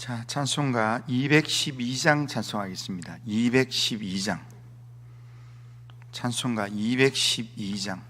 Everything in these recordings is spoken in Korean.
자, 찬송가 212장 찬송하겠습니다. 212장. 찬송가 212장.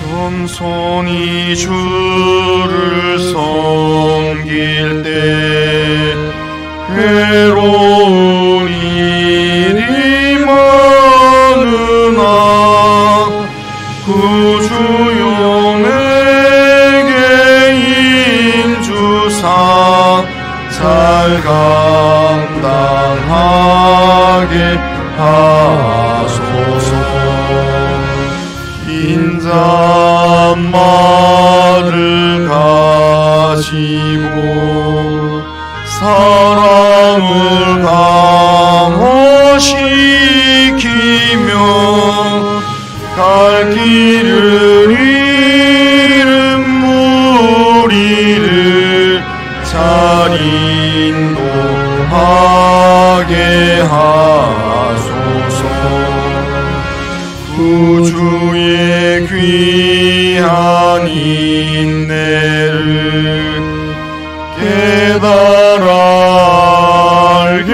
겸손히 주를 섬길 때 괴로운 일이 많으나 구주용에게 인주사 잘 감당하게 하소서. 인자말을 가지고 사랑을 강화시키며 갈 길을 잃은 무리를 잘 인도하게 하소서. 구주의 귀한 인내를 깨달아 알게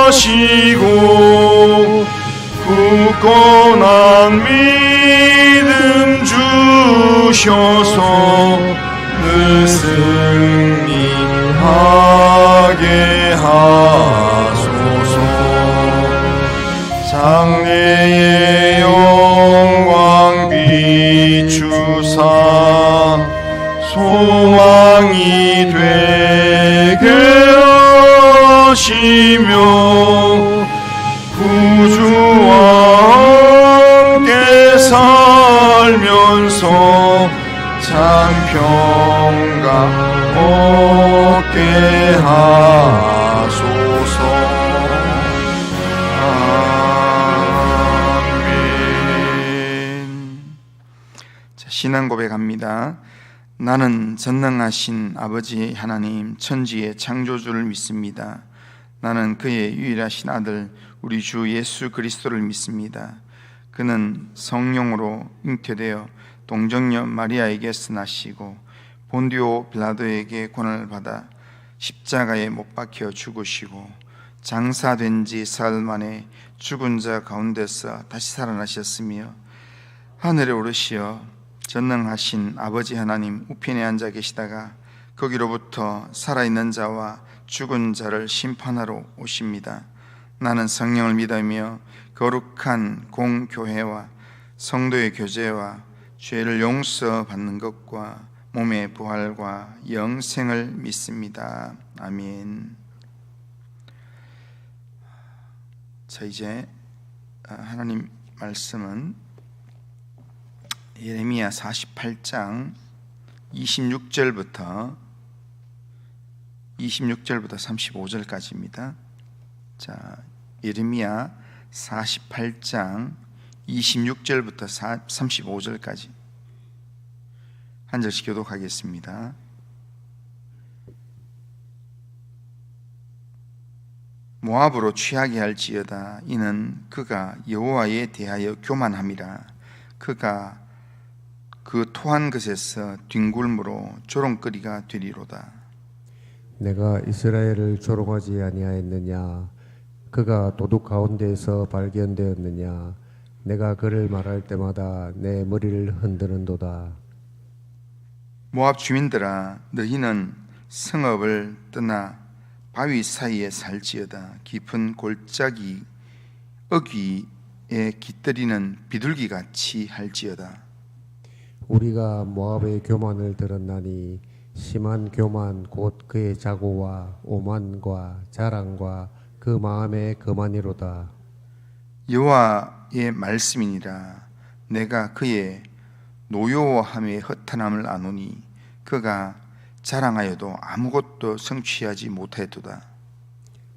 하시고 굳건한 믿음 주셔서 늘 승리하게 하소서. 장래의 영광 비추사 소망이 되게 하시며 구주와 함께 살면서 참 평강 얻게 하소서. 신앙 고백합니다. 나는 전능하신 아버지 하나님 천지의 창조주를 믿습니다. 나는 그의 유일하신 아들 우리 주 예수 그리스도를 믿습니다. 그는 성령으로 잉태되어 동정녀 마리아에게서 나시고 본디오 빌라도에게 고난을 받아 십자가에 못 박혀 죽으시고 장사된 지 사흘 만에 죽은 자 가운데서 다시 살아나셨으며 하늘에 오르시어 전능하신 아버지 하나님 우편에 앉아 계시다가 거기로부터 살아있는 자와 죽은 자를 심판하러 오십니다. 나는 성령을 믿으며 거룩한 공교회와 성도의 교제와 죄를 용서받는 것과 몸의 부활과 영생을 믿습니다. 아멘. 자, 이제 하나님 말씀은 예레미야 48장 26절부터 35절까지입니다. 자, 예레미야 48장 26절부터 35절까지 한 절씩 교독하겠습니다. 모압으로 취하게 할지어다. 이는 그가 여호와에 대하여 교만함이라. 그가 그 토한 것에서 뒹굴므로 조롱거리가 되리로다. 내가 이스라엘을 조롱하지 아니하였느냐? 그가 도둑 가운데에서 발견되었느냐? 내가 그를 말할 때마다 내 머리를 흔드는도다. 모압 주민들아, 너희는 성읍을 떠나 바위 사이에 살지어다. 깊은 골짜기 어귀에 깃들이는 비둘기같이 할지어다. 우리가 모압의 교만을 들었나니 심한 교만 곧 그의 자고와 오만과 자랑과 그 마음의 거만이로다. 여호와의 말씀이니라. 내가 그의 노여워함의 허탄함을 아노니 그가 자랑하여도 아무것도 성취하지 못하였도다.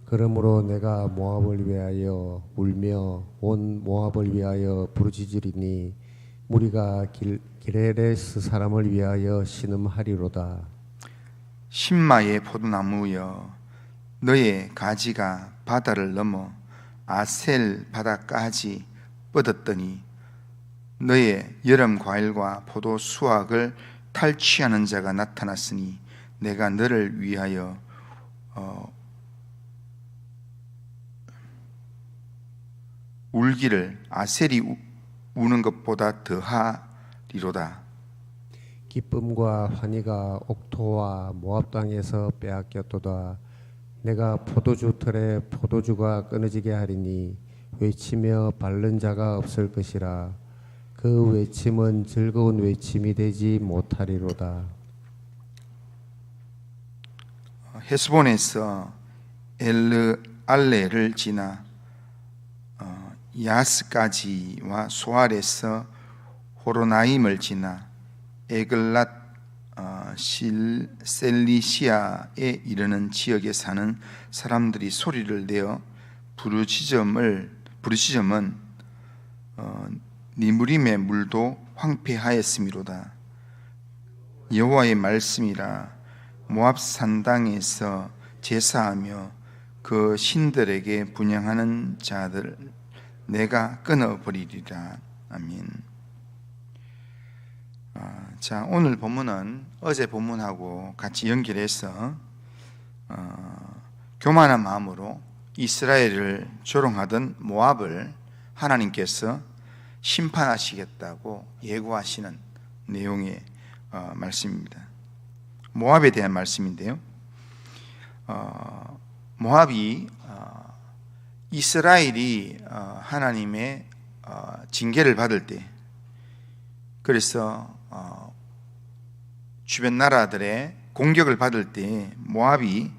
그러므로 내가 모압을 위하여 울며 온 모압을 위하여 부르짖으리니 무리가 기레레스 사람을 위하여 신음하리로다. 신마의 포도나무여, 너의 가지가 바다를 넘어 아셀 바다까지 뻗었더니 너의 여름 과일과 포도 수확을 탈취하는 자가 나타났으니 내가 너를 위하여 울기를 아셀이 우는 것보다 더하리로다. 기쁨과 환희가 옥토와 모압 땅에서 빼앗겼도다. 내가 포도주 틀에 포도주가 끊어지게 하리니 외치며 밟는 자가 없을 것이라. 그 외침은 즐거운 외침이 되지 못하리로다. 헤스본에서 엘르알레를 지나 야스까지와 소알에서 호로나임을 지나 에글랏 셀리시아에 이르는 지역에 사는 사람들이 소리를 내어 부르짖음은 니무림의 물도 황폐하였음이로다. 여호와의 말씀이라. 모압 산당에서 제사하며 그 신들에게 분향하는 자들 내가 끊어버리리라. 아멘. 자, 오늘 본문은 어제 본문하고 같이 연결해서 교만한 마음으로 이스라엘을 조롱하던 모압을 하나님께서 심판하시겠다고 예고하시는 내용의 말씀입니다. 모압에 대한 말씀인데요. 모압이 이스라엘이 하나님의 징계를 받을 때, 그래서 주변 나라들의 공격을 받을 때 모압이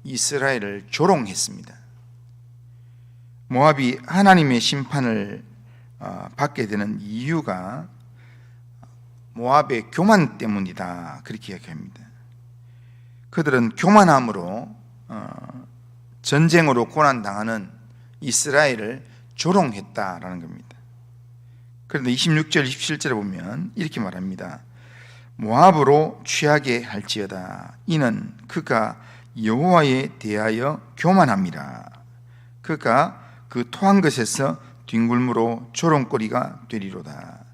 이스라엘을 조롱했습니다. 모압이 하나님의 심판을 받게 되는 이유가 모압의 교만 때문이다, 그렇게 이야기합니다. 그들은 교만함으로 전쟁으로 고난당하는 이스라엘을 조롱했다라는 겁니다. 그런데 26절, 27절에 보면 이렇게 말합니다. 모압으로 취하게 할지어다. 이는 그가 여호와에 대하여 교만함이라. 그가 그 토한 것에서 뒹굴므로 조롱거리가 되리로다.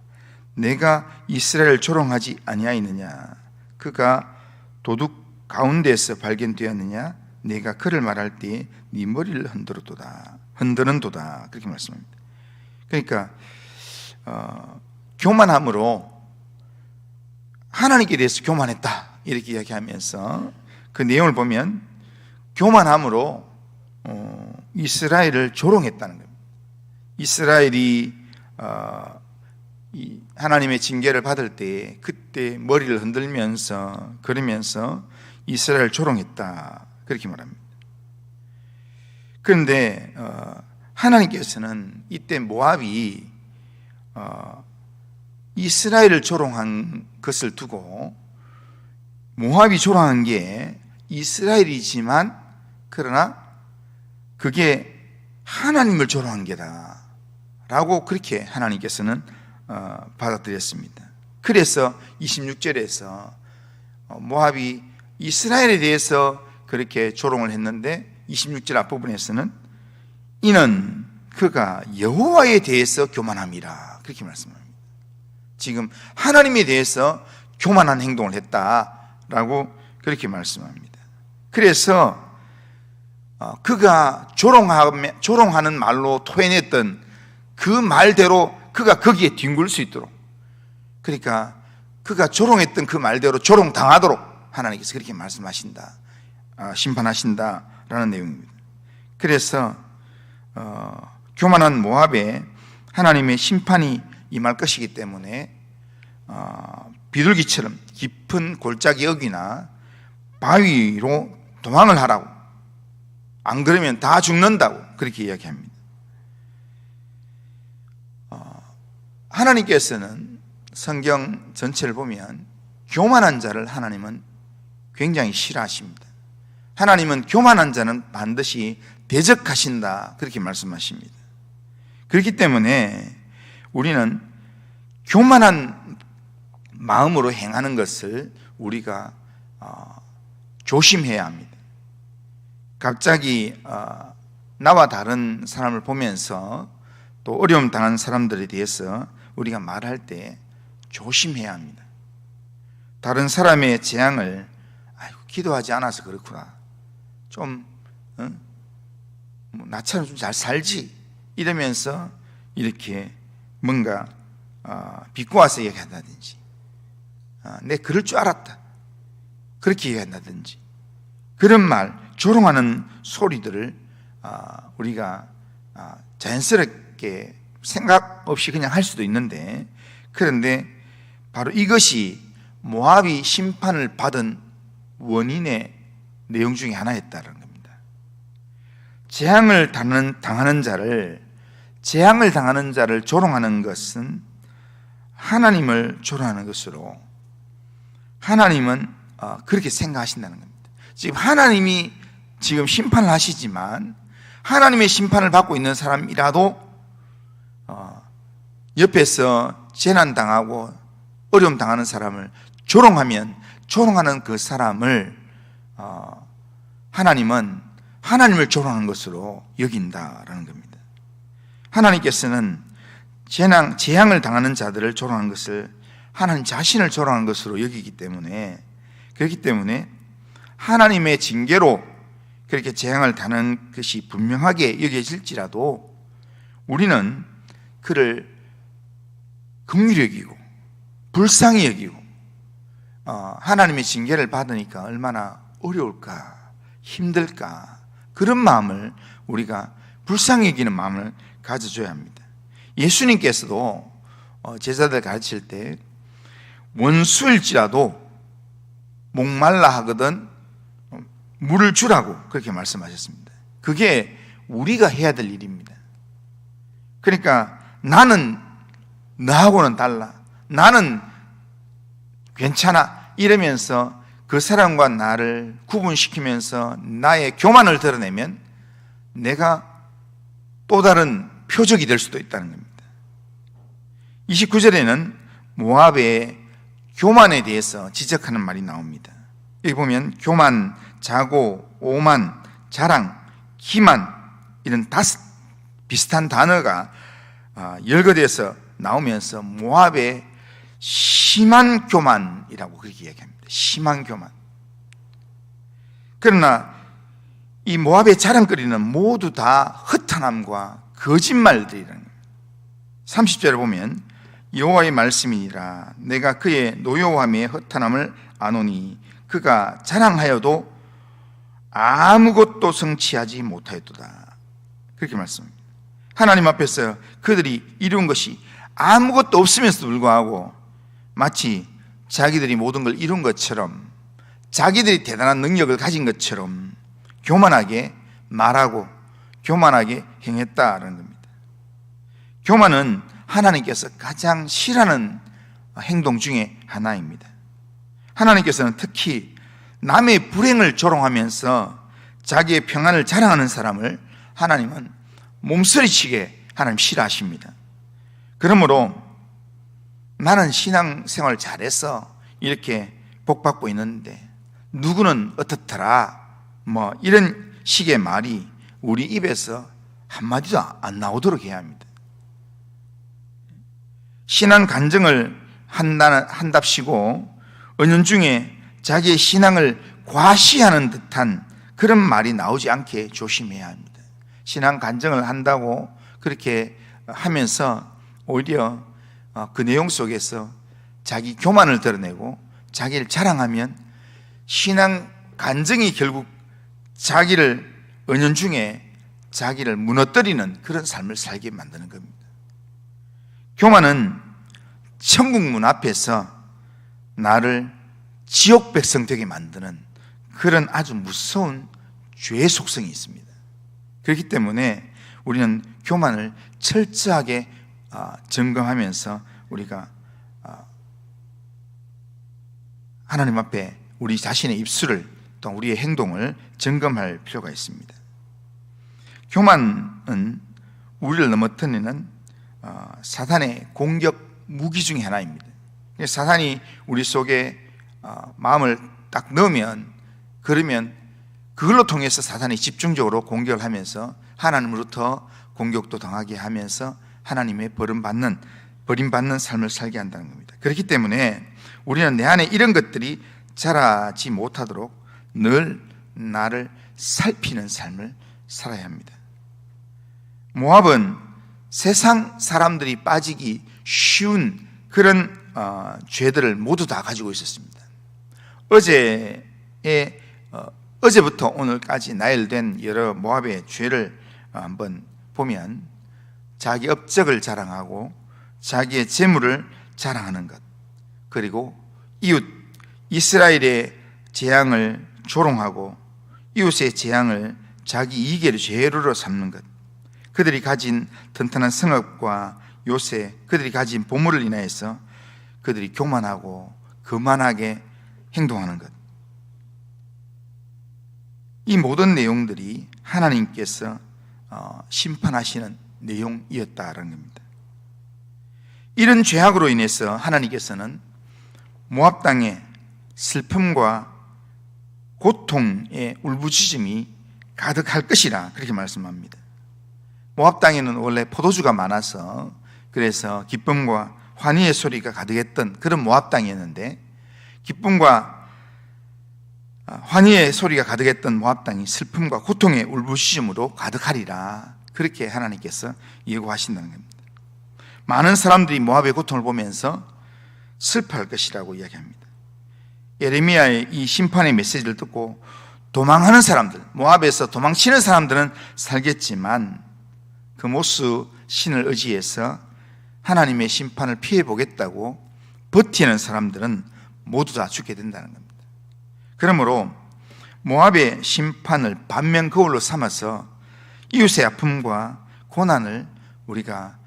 내가 이스라엘을 조롱하지 아니하였느냐? 그가 도둑 가운데에서 발견되었느냐? 내가 그를 말할 때 네 머리를 흔드는도다. 그렇게 말씀합니다. 그러니까 교만함으로 하나님께 대해서 교만했다, 이렇게 이야기하면서 그 내용을 보면 교만함으로 이스라엘을 조롱했다는 겁니다. 이스라엘이 하나님의 징계를 받을 때 그때 머리를 흔들면서 그러면서 이스라엘을 조롱했다, 그렇게 말합니다. 그런데 하나님께서는 이때 모압이 이스라엘을 조롱한 것을 두고, 모압이 조롱한 게 이스라엘이지만 그러나 그게 하나님을 조롱한 게다 라고 그렇게 하나님께서는 받아들였습니다. 그래서 26절에서 모압이 이스라엘에 대해서 그렇게 조롱을 했는데 26절 앞부분에서는 이는 그가 여호와에 대해서 교만함이라, 그렇게 말씀합니다. 지금 하나님에 대해서 교만한 행동을 했다라고 그렇게 말씀합니다. 그래서 그가 조롱하는 말로 토해냈던 그 말대로 그가 거기에 뒹굴 수 있도록, 그러니까 그가 조롱했던 그 말대로 조롱당하도록 하나님께서 그렇게 말씀하신다, 심판하신다라는 내용입니다. 그래서 교만한 모압에 하나님의 심판이 임할 것이기 때문에 비둘기처럼 깊은 골짜기 어귀나 바위로 도망을 하라고, 안 그러면 다 죽는다고 그렇게 이야기합니다. 하나님께서는 성경 전체를 보면 교만한 자를 하나님은 굉장히 싫어하십니다. 하나님은 교만한 자는 반드시 대적하신다, 그렇게 말씀하십니다. 그렇기 때문에 우리는 교만한 마음으로 행하는 것을 우리가 조심해야 합니다. 갑자기 나와 다른 사람을 보면서 또 어려움 당한 사람들에 대해서 우리가 말할 때 조심해야 합니다. 다른 사람의 재앙을 기도하지 않아서 그렇구나, 좀 나처럼 좀 잘 살지 이러면서 이렇게 뭔가 비꼬아서 얘기한다든지, 내 그럴 줄 알았다 그렇게 얘기한다든지, 그런 말, 조롱하는 소리들을 우리가 자연스럽게 생각 없이 그냥 할 수도 있는데, 그런데 바로 이것이 모압이 심판을 받은 원인의 내용 중에 하나였다는 겁니다. 재앙을 당하는 자를 조롱하는 것은 하나님을 조롱하는 것으로, 하나님은 그렇게 생각하신다는 겁니다. 지금 하나님이 지금 심판을 하시지만, 하나님의 심판을 받고 있는 사람이라도 옆에서 재난당하고 어려움 당하는 사람을 조롱하면, 조롱하는 그 사람을 하나님은 하나님을 조롱하는 것으로 여긴다라는 겁니다. 하나님께서는 재앙을 당하는 자들을 조롱하는 것을 하나님 자신을 조롱하는 것으로 여기기 때문에, 그렇기 때문에 하나님의 징계로 그렇게 재앙을 당하는 것이 분명하게 여겨질지라도 우리는 그를 긍휼히 여기고 불쌍히 여기고, 하나님의 징계를 받으니까 얼마나 어려울까, 힘들까, 그런 마음을, 우리가 불쌍히 여기는 마음을 가져줘야 합니다. 예수님께서도 제자들 가르칠 때 원수일지라도 목말라 하거든 물을 주라고 그렇게 말씀하셨습니다. 그게 우리가 해야 될 일입니다. 그러니까 나는 너하고는 달라, 나는 괜찮아 이러면서 그 사람과 나를 구분시키면서 나의 교만을 드러내면 내가 또 다른 표적이 될 수도 있다는 겁니다. 29절에는 모압의 교만에 대해서 지적하는 말이 나옵니다. 여기 보면 교만, 자고, 오만, 자랑, 기만, 이런 5 비슷한 단어가 열거돼서 나오면서 모압의 심한 교만이라고 그렇게 이야기합니다. 심한 교만. 그러나 이 모압의 자랑거리는 모두 다 허탄함과 거짓말들이라는 거예요. 30절에 보면 여호와의 말씀이니라, 내가 그의 노여움의 허탄함을 아노니 그가 자랑하여도 아무것도 성취하지 못하였도다, 그렇게 말씀합니다. 하나님 앞에서 그들이 이룬 것이 아무것도 없으면서도 불구하고 마치 자기들이 모든 걸 이룬 것처럼, 자기들이 대단한 능력을 가진 것처럼 교만하게 말하고 교만하게 행했다는 겁니다. 교만은 하나님께서 가장 싫어하는 행동 중에 하나입니다. 하나님께서는 특히 남의 불행을 조롱하면서 자기의 평안을 자랑하는 사람을 하나님은 몸서리치게 하나님 싫어하십니다. 그러므로 나는 신앙생활 잘해서 이렇게 복받고 있는데 누구는 어떻더라, 뭐 이런 식의 말이 우리 입에서 한마디도 안 나오도록 해야 합니다. 신앙 간증을 한답시고 은연중에 자기의 신앙을 과시하는 듯한 그런 말이 나오지 않게 조심해야 합니다. 신앙 간증을 한다고 그렇게 하면서 오히려 그 내용 속에서 자기 교만을 드러내고 자기를 자랑하면 신앙 간증이 결국 자기를 은연중에 자기를 무너뜨리는 그런 삶을 살게 만드는 겁니다. 교만은 천국 문 앞에서 나를 지옥 백성 되게 만드는 그런 아주 무서운 죄의 속성이 있습니다. 그렇기 때문에 우리는 교만을 철저하게 점검하면서 우리가 하나님 앞에 우리 자신의 입술을 또 우리의 행동을 점검할 필요가 있습니다. 교만은 우리를 넘어뜨리는 사단의 공격 무기 중에 하나입니다. 사탄이 우리 속에 마음을 딱 넣으면, 그러면 그걸로 통해서 사탄이 집중적으로 공격을 하면서 하나님으로부터 공격도 당하게 하면서 하나님의 버림받는 삶을 살게 한다는 겁니다. 그렇기 때문에 우리는 내 안에 이런 것들이 자라지 못하도록 늘 나를 살피는 삶을 살아야 합니다. 모압은 세상 사람들이 빠지기 쉬운 그런 죄들을 모두 다 가지고 있었습니다. 어제부터 오늘까지 나열된 여러 모압의 죄를 한번 보면 자기 업적을 자랑하고 자기의 재물을 자랑하는 것, 그리고 이웃 이스라엘의 재앙을 조롱하고 이웃의 재앙을 자기 이익의 죄로로 삼는 것, 그들이 가진 튼튼한 성읍과 요새, 그들이 가진 보물을 인하여서 그들이 교만하고 거만하게 행동하는 것, 이 모든 내용들이 하나님께서 심판하시는 내용이었다라는 겁니다. 이런 죄악으로 인해서 하나님께서는 모압 땅에 슬픔과 고통의 울부짖음이 가득할 것이라 그렇게 말씀합니다. 모압 땅에는 원래 포도주가 많아서 그래서 기쁨과 환희의 소리가 가득했던 그런 모압 땅이었는데, 기쁨과 환희의 소리가 가득했던 모압 땅이 슬픔과 고통의 울부짖음으로 가득하리라, 그렇게 하나님께서 예고하신다는 겁니다. 많은 사람들이 모압의 고통을 보면서 슬퍼할 것이라고 이야기합니다. 예레미야의 이 심판의 메시지를 듣고 도망하는 사람들, 모압에서 도망치는 사람들은 살겠지만 그 모스 신을 의지해서 하나님의 심판을 피해보겠다고 버티는 사람들은 모두 다 죽게 된다는 겁니다. 그러므로 모압의 심판을 반면 거울로 삼아서 이웃의 아픔과 고난을 우리가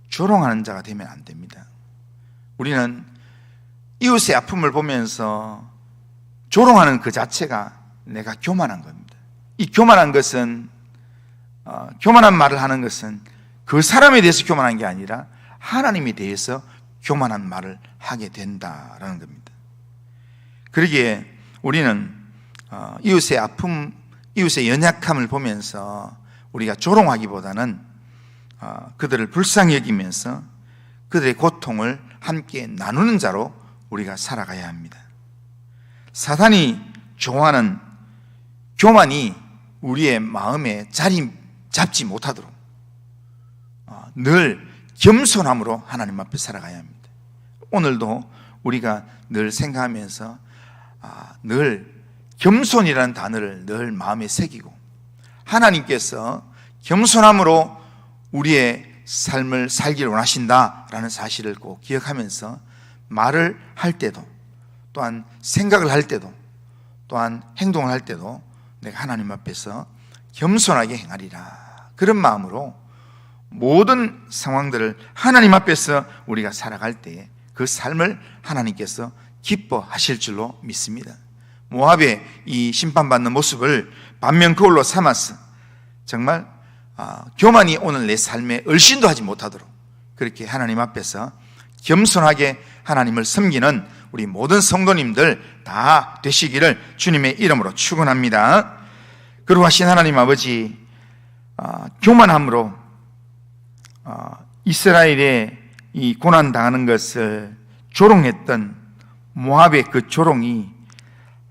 조롱하는 자가 되면 안 됩니다. 우리는 이웃의 아픔을 보면서 조롱하는 그 자체가 내가 교만한 겁니다. 이 교만한 것은 교만한 말을 하는 것은 그 사람에 대해서 교만한 게 아니라 하나님에 대해서 교만한 말을 하게 된다라는 겁니다. 그러기에 우리는 이웃의 아픔, 이웃의 연약함을 보면서 우리가 조롱하기보다는 그들을 불쌍히 여기면서 그들의 고통을 함께 나누는 자로 우리가 살아가야 합니다. 사탄이 좋아하는 교만이 우리의 마음에 자리 잡지 못하도록 늘 겸손함으로 하나님 앞에 살아가야 합니다. 오늘도 우리가 늘 생각하면서 늘 겸손이라는 단어를 늘 마음에 새기고 하나님께서 겸손함으로 우리의 삶을 살기를 원하신다라는 사실을 꼭 기억하면서 말을 할 때도, 또한 생각을 할 때도, 또한 행동을 할 때도 내가 하나님 앞에서 겸손하게 행하리라, 그런 마음으로 모든 상황들을 하나님 앞에서 우리가 살아갈 때 그 삶을 하나님께서 기뻐하실 줄로 믿습니다. 모압의 이 심판받는 모습을 반면 거울로 삼아서 정말 교만이 오늘 내 삶에 얼씬도 하지 못하도록 그렇게 하나님 앞에서 겸손하게 하나님을 섬기는 우리 모든 성도님들 다 되시기를 주님의 이름으로 축원합니다. 그러하신 하나님 아버지, 교만함으로 이스라엘의 이 고난당하는 것을 조롱했던 모압의 그 조롱이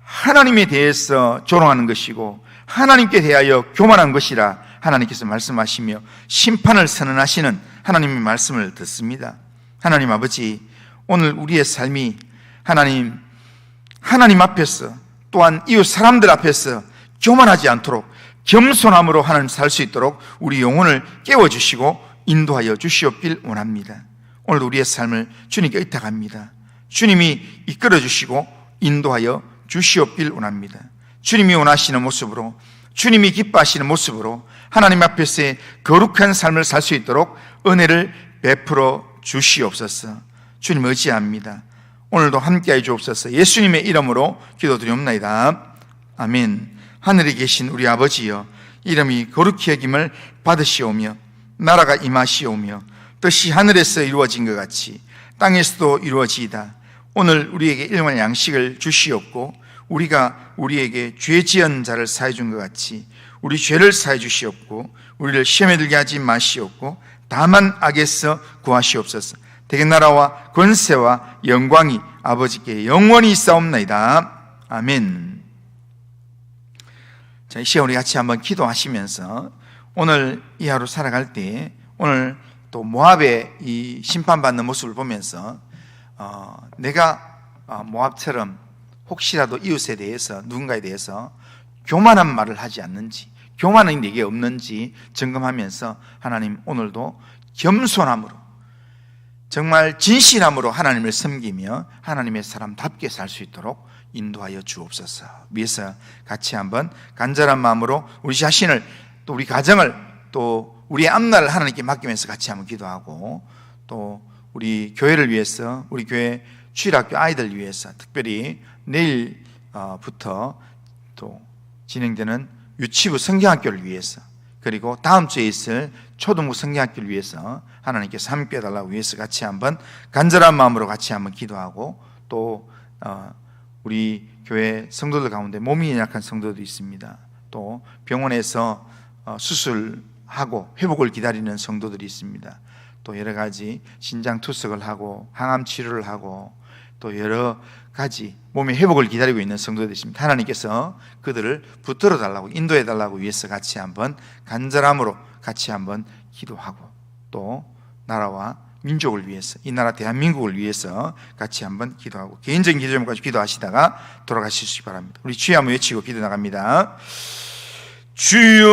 하나님에 대해서 조롱하는 것이고 하나님께 대하여 교만한 것이라 하나님께서 말씀하시며 심판을 선언하시는 하나님의 말씀을 듣습니다. 하나님 아버지, 오늘 우리의 삶이 하나님 앞에서 또한 이웃 사람들 앞에서 교만하지 않도록 겸손함으로 하나님 살 수 있도록 우리 영혼을 깨워주시고 인도하여 주시옵길 원합니다. 오늘 우리의 삶을 주님께 의탁합니다. 주님이 이끌어 주시고 인도하여 주시옵길 원합니다. 주님이 원하시는 모습으로, 주님이 기뻐하시는 모습으로 하나님 앞에서의 거룩한 삶을 살 수 있도록 은혜를 베풀어 주시옵소서. 주님 의지합니다. 오늘도 함께해 주옵소서. 예수님의 이름으로 기도드리옵나이다. 아멘. 하늘에 계신 우리 아버지여, 이름이 거룩히 여김을 받으시오며 나라가 임하시오며 뜻이 하늘에서 이루어진 것 같이 땅에서도 이루어지이다. 오늘 우리에게 일용할 양식을 주시옵고 우리가 우리에게 죄 지은 자를 사해 준 것 같이 우리 죄를 사해 주시옵고 우리를 시험에 들게 하지 마시옵고 다만 악에서 구하시옵소서. 대개 나라와 권세와 영광이 아버지께 영원히 있사옵나이다. 아멘. 자, 이 시간 우리 같이 한번 기도하시면서 오늘 이 하루 살아갈 때 오늘 또 모압의 이 심판받는 모습을 보면서 내가 모압처럼 혹시라도 이웃에 대해서 누군가에 대해서 교만한 말을 하지 않는지, 교만이 내게 없는지 점검하면서 하나님 오늘도 겸손함으로 정말 진실함으로 하나님을 섬기며 하나님의 사람답게 살 수 있도록 인도하여 주옵소서. 위해서 같이 한번 간절한 마음으로 우리 자신을 또 우리 가정을 또 우리의 앞날을 하나님께 맡기면서 같이 한번 기도하고 또 우리 교회를 위해서 우리 교회 주일학교 아이들 위해서 특별히 내일부터 또 진행되는 유치부 성경학교를 위해서 그리고 다음 주에 있을 초등부 성경학교를 위해서 하나님께서 함께 해달라고 위해서 같이 한번 간절한 마음으로 같이 한번 기도하고 또 우리 교회 성도들 가운데 몸이 약한 성도도 있습니다. 또 병원에서 수술하고 회복을 기다리는 성도들이 있습니다. 또 여러 가지 신장 투석을 하고 항암 치료를 하고 또 여러 가지 몸의 회복을 기다리고 있는 성도들이 있습니다. 하나님께서 그들을 붙들어 달라고 인도해 달라고 위해서 같이 한번 간절함으로 같이 한번 기도하고 또 나라와 민족을 위해서 이 나라 대한민국을 위해서 같이 한번 기도하고 개인적인 기도 제목까지 기도하시다가 돌아가시기 바랍니다. 우리 주여 한번 외치고 기도 나갑니다. 주여